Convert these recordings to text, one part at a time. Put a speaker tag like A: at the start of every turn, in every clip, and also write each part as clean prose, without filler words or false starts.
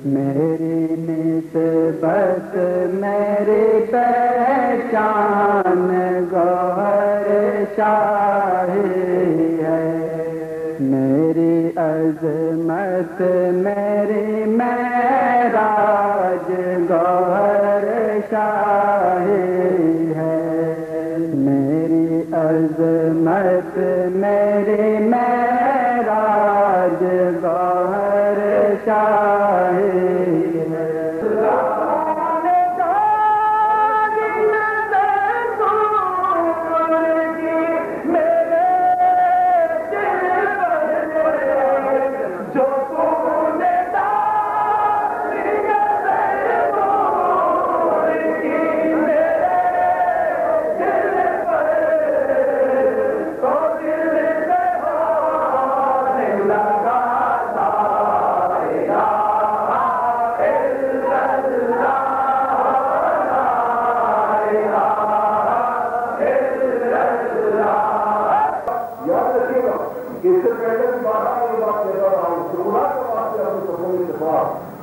A: میری نسبت میری پہچان گوہر شاہی ہے، میری عظمت میری معراج گوہر شاہی ہے، میری عظمت میری معراج گوہر شاہی ہے۔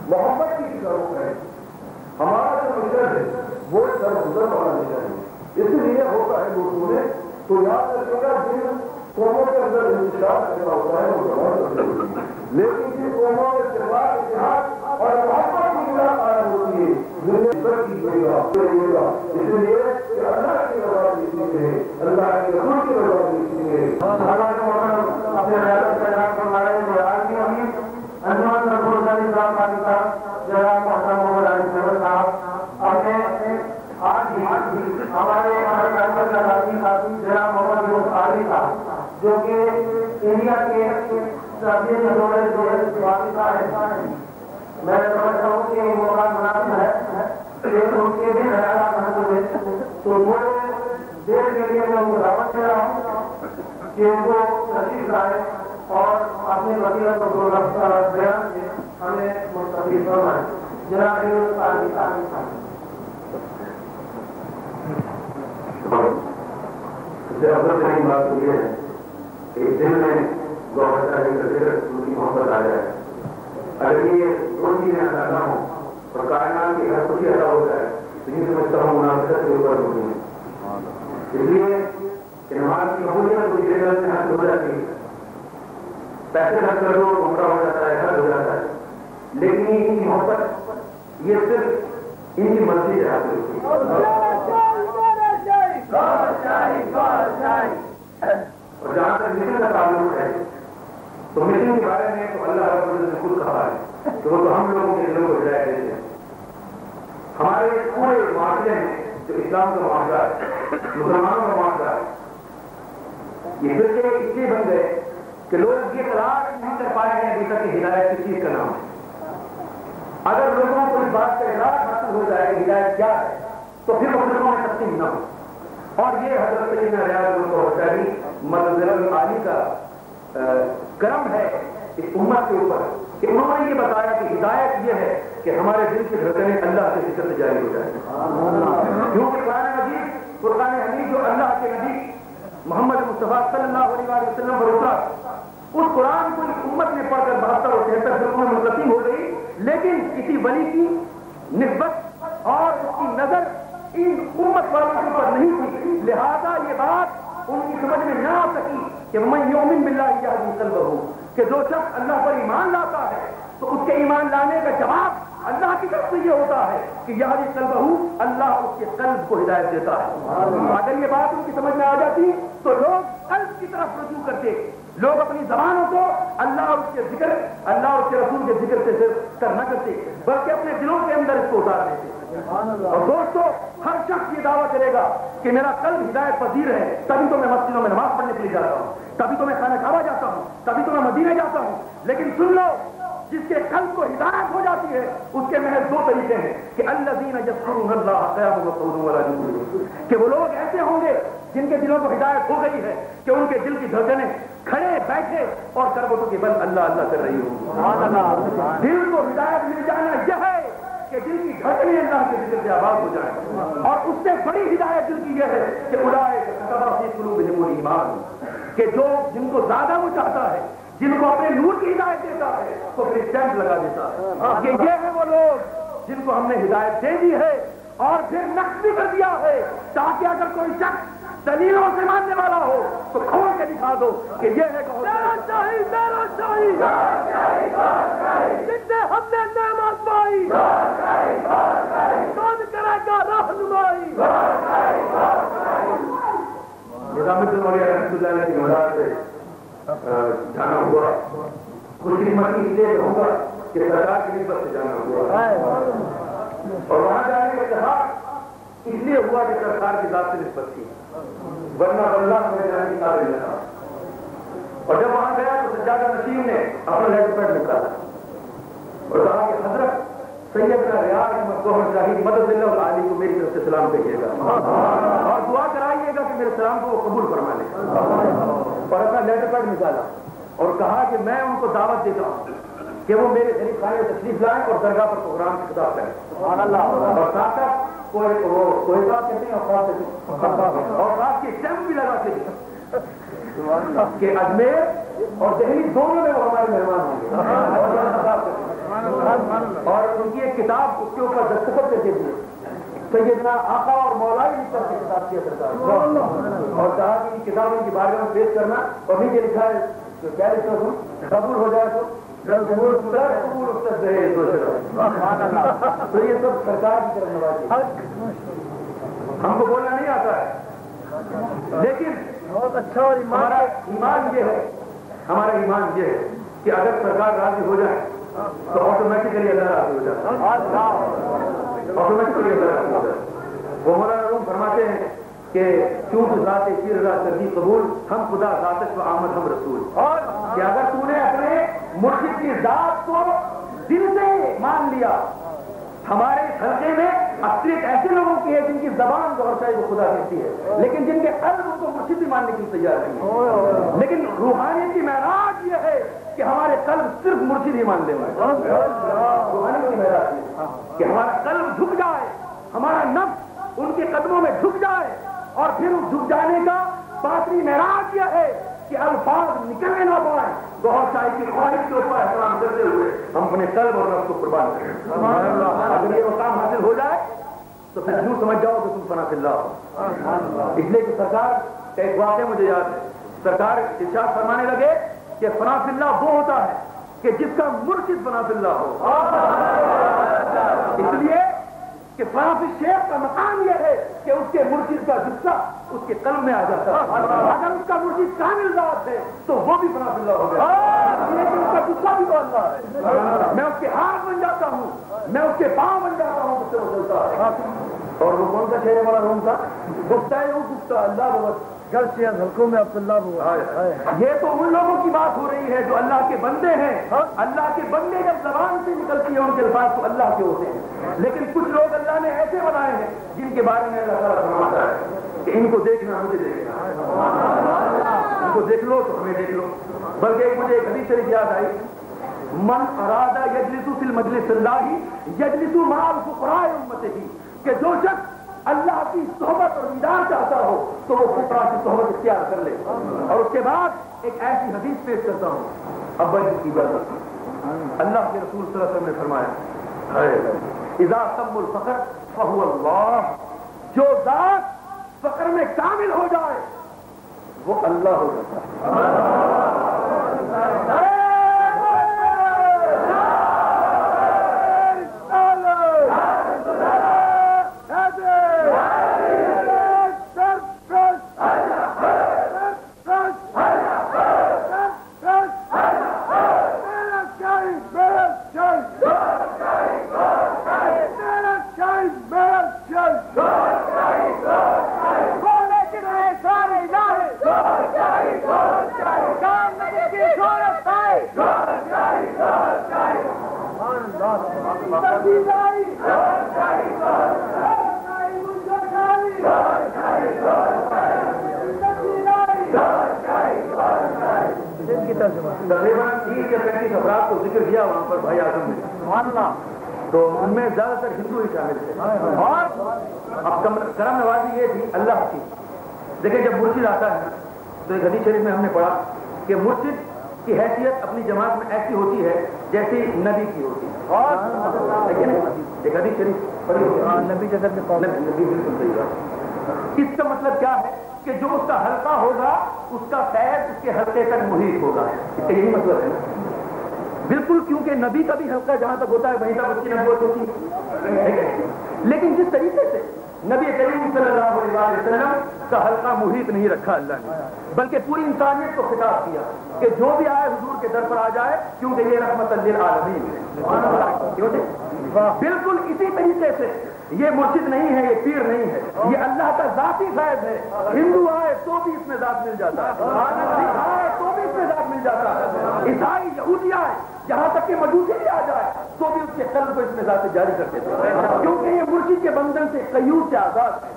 B: محبت کی ضرورت ہے، ہمارا جو مشن ہے وہ گزر والا مشن ہے، اس لیے ہوتا ہے دوستوں میں تو یاد رکھے گا جن قوموں کے اندر انتشار پیدا ہوتا ہے وہ زبان کرتے ہوتی ہے، لیکن جن قوموں میں اتفاق اتحاد اور محبت کی بنا قائم ہوتی ہے جن میں عزت کی جائے گا، اس لیے کہ اللہ کی رضا کی چیز ہے، اللہ کے رسول کی رضا کی چیز ہے۔ اپنے انجمن رسول صلی اللہ علیہ وسلم جناب محترم محمد علی صاحب اپنے آج ہی ہمارے ساتھی جناب محمد یوسف علی صاحب جو کہ انڈیا کے سبھی میں سمجھتا ہوں کہ موقع مناسب ہے کہ ان کے بھی خیالات محسوس ہے، تو وہ دیر کے لیے میں ان کو دعوت دے رہا ہوں کہ وہ تشریف لائے اور اپنے وسیلہ کو بیان سے ہمیں مستفید فرمائیں۔ جناب افضل بات تو یہ ہے کہ اس دن میں گوہر شاہی کا ذکر ان کی محبت آ جائے، اگر یہ دو چیزیں ادا ہوں اور کائنات کی ہر خوشی ادا ہو جائے تو یہ سمجھتا ہوں مناسبت کے اوپر ہوتی ہے، اس لیے کہ نماز کی قبولیت کوئی جگہ سے حاصل ہو جاتی ہے، پیسے خرچ کر دو عمرہ ہو جاتا ہے، حج ہو جاتا ہے، لیکن ان کی محبت یہ صرف ان کی مرضی سے حاصل ہوتی ہے۔ اور جہاں تک مشن کا تعلق ہے تو مشن کے بارے میں تو اللہ رب العزت نے خود کہا ہے کہ وہ تو ہم لوگوں کے دلوں کو ہدایت دیتے ہیں۔ ہمارے پورے معاشرے میں جو اسلام کا معاشرہ ہے، مسلمانوں کا معاشرہ ہے، یہ فرقے اس لیے بن گئے کہ لوگ یہ تلاش نہیں کر پائے ہیں ابھی تک کہ ہدایت کس چیز کا نام ہے۔ اگر لوگوں کو اس بات کا اعتراف حاصل ہو جائے کہ ہدایت کیا ہے تو پھر وہ فرقوں میں تقسیم نہ ہو، اور یہ حضرت سیدنا ریاض القرآن مدد عالی کا کرم ہے اس امت کے اوپر کہ انہوں نے یہ بتایا کہ ہدایت یہ ہے کہ ہمارے دل کی دھڑکنیں اللہ کے ذکر سے جاری ہو جائیں، کیونکہ قرآن مجید فرقان حمید جو اللہ کے نبی محمد مصطفیٰ صلی اللہ علیہ وسلم پر اترا، اس قرآن کو اس امت نے پڑھ کر 72 اور 73 فرقوں میں منقسم ہو گئی، لیکن کسی ولی کی نسبت اور اس کی نظر ان امت والوں کے اوپر نہیں تھی، لہذا یہ بات ان کی سمجھ میں نہ آ سکی کہ من یؤمن باللہ یہدی قلبہ، کہ جو شخص اللہ پر ایمان لاتا ہے تو اس کے ایمان لانے کا جواب اللہ کی طرف سے یہ ہوتا ہے کہ یہدی قلبہ، اللہ اس کے قلب کو ہدایت دیتا ہے۔ اگر یہ بات ان کی سمجھ میں آ جاتی تو لوگ قلب کی طرف رجوع کرتے، لوگ اپنی زبانوں کو اللہ اور اس کے ذکر، اللہ اور اس کے رسول کے ذکر سے صرف کر نہ کرتے بلکہ اپنے دلوں کے اندر اس کو اتار دیتے۔ اور دوستو، ہر شخص یہ دعویٰ کرے گا کہ میرا قلب ہدایت پذیر ہے، تبھی تو میں مسجدوں میں نماز پڑھنے کے لیے جاتا ہوں، تبھی تو میں خانہ کعبہ جاتا ہوں، تبھی تو میں مدینے جاتا ہوں، لیکن سن لو، جس کے قلب کو ہدایت ہو جاتی ہے اس کے محض دو طریقے ہیں کہ الذین یذکرون اللہ قیاما وقعودا وعلی جنوبہم، کہ وہ لوگ ایسے ہوں گے جن کے دلوں کو ہدایت ہو گئی ہے کہ ان کے دل کی دھڑکنیں کھڑے بیٹھے اور کربتوں کے بل اللہ اللہ کر رہی ہوں۔ دل کو ہدایت مل جانا یہ ہے کہ دل کی دھڑکنیں اللہ کے ذکر سے آباد ہو جائیں، اور اس سے بڑی ہدایت دل کی یہ ہے کہ اولئک کتب فی قلوبہم الایمان، کہ جو جن کو زیادہ وہ چاہتا ہے، جن کو اپنے نور کی ہدایت دیتا ہے تو پھر اسٹیمپ لگا دیتا ہے کہ یہ ہے وہ جن کو ہم نے ہدایت دے دی ہے اور پھر نقص بھی کر دیا ہے تاکہ اگر کوئی شخص دلیلوں سے ماننے والا ہو تو کھول کے دکھا دو کہ یہ ہے میرا شاہی جن سے ہم نے نعمت پائی کون کرے گا رہنمائی نظام الدین اولیاء رحمۃ اللہ علیہ کی مزار سے جانا ہوا خوش قسمتی اس لیے ہوگا کہ سرکار کی نسبت سے جانا ہوا اور وہاں جانے کا اتفاق اس لیے ہوا کہ سرکار کی ذات سے نسبت تھی ورنہ اللہ میں جانے کی قابل نہ تھا اور جب وہاں گیا تو سجادہ نشین نے اپنا لیٹر پیڈ نکالا اور کہا کہ حضرت سیدنا ریاض احمد گوہر شاہی مدد اللہ علی کو میری طرف سے سلام کہیے گا اور دعا کرائیے گا کہ میرے سلام کو وہ قبول فرما لے اور اپنا لیٹر پیڈ نکالا اور کہا کہ میں ان کو دعوت دیتا ہوں کہ وہ میرے شریف خانے میں تشریف لائیں اور درگاہ پر پروگرام کی خطاب کریں اور ساتھ کوئی بات کہتے ہیں اور رات کی اسٹیمپ بھی لگاتے ہیں کہ اجمیر اور دہلی دونوں میں وہ ہمارے مہمان ہوں گے اور ان کی ایک کتاب اس کے اوپر دستخط کر کے دیے سیدنا آقا اور مولائی لکھ کر کے کتاب کیا سرکار اور کہا کہ یہ کتاب ان کی بارگاہ میں پیش کرنا اور نیچے لکھا ہے کیا لکھا ہوں قبول ہو جائے تو یہ سب سرکار کی طرف نوازی ہم کو بولنا نہیں آتا ہے لیکن بہت اچھا اور ہمارا ایمان یہ ہے کہ اگر سرکار راضی ہو جائے تو آٹومیٹکلی اللہ راضی ہو جائے وہ مولانا روم فرماتے ہیں کہ چونکہ ذات پیر رضا کردی قبول ہم خدا ذاتش و آمد ہم رسول کہ اگر تو نے اپنے مرشد کی ذات کو دل سے مان لیا ہمارے اس حلقے میں اکثریت ایسے لوگوں کی ہے جن کی زبان گوھر شاہی کو خدا کہتی ہے لیکن جن کے قلب ان کو مرشد بھی ماننے کے لیے تیار نہیں ہے لیکن روحانیت کی معراج یہ ہے کہ ہمارے قلب صرف مرشد ہی مان لے روحانیت کی معراج یہ کہ ہمارا قلب جھک جائے ہمارا نفس ان کے قدموں میں جھک جائے اور پھر اس جھک جانے کا باطنی معراج یہ ہے کہ الفاظ نکلنے نہ پائیں گوھر شاہی کی خواہش کے اوپر احترام کرتے ہوئے ہم اپنے قلب اور نفس کو قربان کریں اگر یہ مقام حاصل ہو جائے تو پھر یوں سمجھ جاؤ کہ تم فنا فی اللہ ہو اس لیے کہ سرکار کا ایک واقعہ مجھے یاد ہے سرکار ارشاد فرمانے لگے کہ فنا فی اللہ وہ ہوتا ہے کہ جس کا مرشد فنا فی اللہ ہو اس لیے کہ فنا فی شیخ کا مقام یہ ہے کہ اس کے مرشد کا جثہ اس کے قلب میں آ جاتا ہے اگر اس کا مرشد کامل ذات ہے تو وہ بھی فنا فی اللہ ہو گیا لیکن اس کا جثہ بھی تو اللہ ہے میں اس کے ہاتھ بن جاتا ہوں میں اس کے پاؤں بن جاتا ہوں اس سے وہ چلتا ہے اور وہ کون سا شہر والا روم تھا گفتہ اللہ بہت حلقوں میں یہ تو ان لوگوں کی بات ہو رہی ہے جو اللہ کے بندے ہیں اللہ کے بندے جب زبان سے نکلتی ہیں ان کے الفاظ تو اللہ کے ہوتے ہیں لیکن کچھ لوگ اللہ نے ایسے بنائے ہیں جن کے بارے میں اللہ تعالیٰ فرماتا ہے کہ ان کو دیکھنا مجھے دیکھنا ان کو دیکھ لو تو ہمیں دیکھ لو بلکہ مجھے ایک حدیث شریف یاد آئی من ارادہ یجلس فی المجلس اللہ یجلس مع الفقراء امتہ کہ جو شخص اللہ کی صحبت اور دیدار چاہتا ہو تو وہ فقراء کی صحبت اختیار کر لے اور اس کے بعد ایک ایسی حدیث پیش کرتا ہوں ابا جی کی بات اللہ کے رسول صلی اللہ علیہ وسلم نے فرمایا اذا تم الفقر فهو اللہ جو ذات فقر میں کامل ہو جائے وہ اللہ ہو جاتا ہے تقریباً 30 یا 35 افراد کو ذکر کیا وہاں پر بھائی اعظم نے تو ان میں زیادہ تر ہندو ہی شامل تھے اور اب کرم نوازی یہ تھی اللہ کی دیکھیں جب مرشد آتا ہے تو ایک حدیث شریف میں ہم نے پڑھا کہ مرشد کی حیثیت اپنی جماعت میں ایسی ہوتی ہے جیسی نبی کی ہوتی ہے ایک حدیث شریف پڑھی نبی جیسا نبی بالکل صحیح بات. اس کا مطلب کیا ہے کہ جو اس کا حلقہ ہوگا اس کا فیض اس کے حلقے تک محیط ہوگا. اس کا یہی مطلب ہے نا بالکل, کیونکہ نبی کا بھی حلقہ جہاں تک ہوتا ہے وہیں تک اس کی نبوت ہوتی ہے. لیکن جس طریقے سے نبی کریم صلی اللہ علیہ وسلم کا حلقہ محیط نہیں رکھا اللہ نے, بلکہ پوری انسانیت کو خطاب کیا کہ جو بھی آئے حضور کے در پر آ جائے, کیونکہ یہ رحمت للعالمین ہے. بالکل اسی طریقے سے یہ مرشد نہیں ہے, یہ پیر نہیں ہے, یہ اللہ کا ذاتی فیض ہے. ہندو آئے تو بھی اس میں ذات مل جاتا ہے, سکھ آئے تو بھی اس میں ذات مل جاتا ہے, عیسائی یہودی آئے, یہاں تک کہ مجوسی بھی آ جائے تو بھی اس کے قلب کو اس میں ذات جاری کر دیتے ہیں, کیونکہ یہ مرشد کے بندھن سے قیود سے آزاد ہے.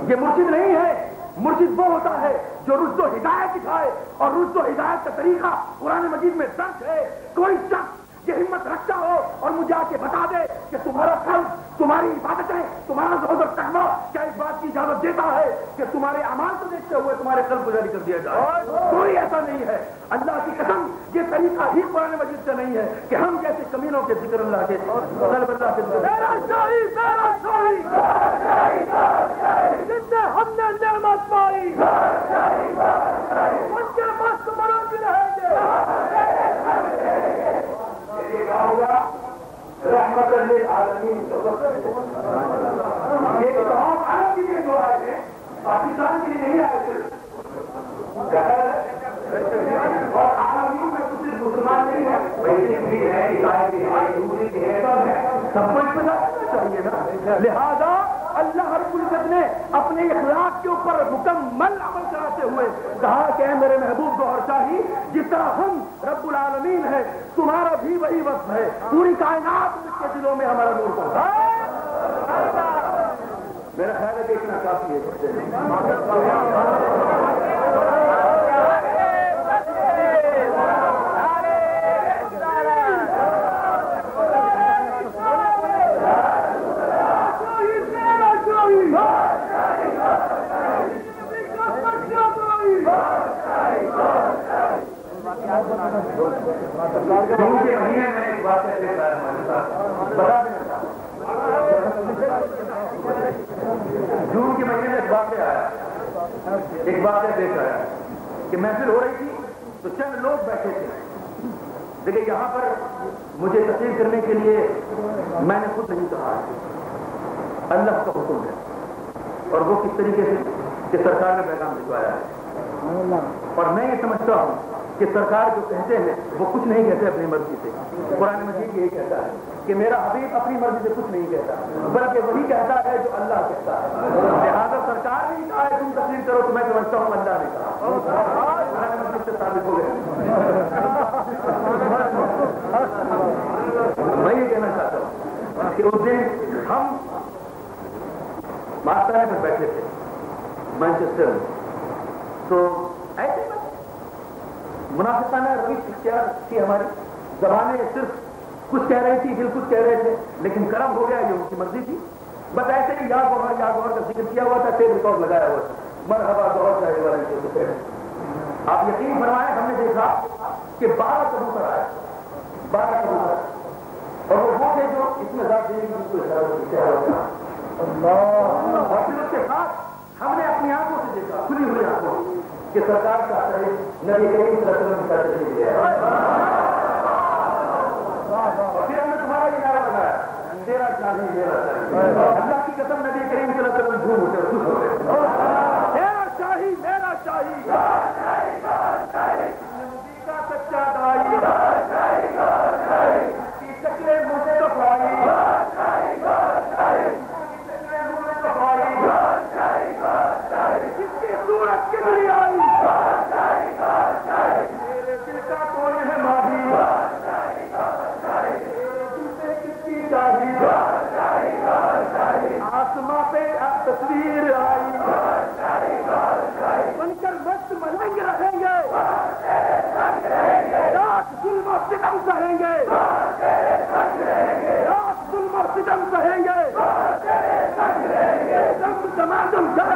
B: یہ مرشد نہیں ہے. مرشد وہ ہوتا ہے جو رشد و ہدایت دکھائے, اور رشد و ہدایت کا طریقہ قرآن مجید میں درج ہے. کوئی شخص یہ ہمت رکھتا ہو اور مجھے آ کے بتا دے کہ تمہارا قلب, تمہاری عبادتیں, تمہارا زہد و تقویٰ کیا اس بات کی اجازت دیتا ہے کہ تمہارے اعمال کو دیکھتے ہوئے تمہارے قلب کو جاری کر دیا جائے, کوئی ایسا نہیں ہے. اللہ کی قسم یہ طریقہ ہی قرآن مجید سے نہیں ہے کہ ہم جیسے کمینوں کے ذکر اللہ کے قلب اللہ کے جس سے ہم نے نعمت پائی ان کے پاس تمہارا بھی رہیں گے. رحمت للعالمین. یہ تمام عالم کے لیے جو آئے تھے, پاکستان کے لیے نہیں آئے تھے, اور عالمین میں کچھ مسلمان نہیں ہے, ویسے بھی ہے, عیسائی بھی ہے, یہودی بھی ہے, سب کو اس میں چاہیے نا. لہذا اللہ رب العزت نے اپنے اخلاق کے اوپر مکمل عمل کراتے ہوئے کہا کہ اے میرے محبوب گوہر شاہی, جس طرح ہم رب العالمین ہے تمہارا بھی وہی وصف ہے. پوری کائنات کے دلوں میں ہمارا نور پہنچا. میرا خیال ہے کہ اتنا کافی ہے. جون کے مہینے میں ایک بات جون کے مہینے میں ایک واقعہ آیا, ایک بات دیکھ آیا کہ محفل ہو رہی تھی تو چند لوگ بیٹھے تھے. دیکھیں یہاں پر مجھے تقریر کرنے کے لیے میں نے خود نہیں کہا, اللہ کا حکم ہے, اور وہ کس طریقے سے کہ سرکار نے پیغام بھجوایا ہے. اور میں یہ سمجھتا ہوں کہ سرکار جو کہتے ہیں وہ کچھ نہیں کہتے اپنی مرضی سے. قرآن مجید یہی کہتا ہے کہ میرا حبیب اپنی مرضی سے کچھ نہیں کہتا, بلکہ وہی کہتا ہے جو اللہ کہتا ہے. لہٰذا سرکار نے کہا ہے تم تقریر کرو, تو میں سمجھتا ہوں اللہ نے کہا. قرآن مجید سے ثابت ہو گیا. میں یہ کہنا چاہتا ہوں کہ اس دن ہم ماسٹر میں بیٹھے تھے مانچسٹر میں, تو ایسے منافقانہ روش اختیار کی ہماری زبانیں صرف کچھ کہہ رہی تھی, دل کچھ کہہ رہے تھے, لیکن کرم ہو گیا, یہ ان کی مرضی تھی. بس ایسے ہی یا گوہر کا ذکر کیا ہوا تھا, ٹیپ ریکارڈ لگایا ہوا تھا, مرحبا گوہر صاحب والے. آپ یقین فرمائیں ہم نے دیکھا کہ 12 کبوتر آئے, 12 کبوتر, اور وہ تھے جو اس میں ذات دینے کی کوئی ضرورت نہیں. اور پھر اس کے بعد ہم نے اپنی آنکھوں سے دیکھا, کھلی ہوئی آنکھوں, کہ سرکار چاہتا ہے نبی کریم صلی اللہ علیہ وسلم کا تشریف لے آئے. اور پھر ہم نے تمہارا یہ نعرہ بنایا, تیرا شاہی میرا شاہی. اللہ کی قسم نبی کریم صلی اللہ علیہ وسلم جھوم اٹھے, خوش ہو گئے. تیرا شاہی میرا شاہی, نبی کا سچا دائی, کی شکلیں مجھے تو پائی, جس کی صورت کے لیے آئی, میرے دل کا کوئی ہے ماضی, دل سے کس کی چاہیے, آسماں پہ اب تصویر آئی, بن کر مست ملنگ رہیں گے, رات ظلم و ستم سہیں گے, رات ظلم و ستم سہیں گے, دم دمادم جب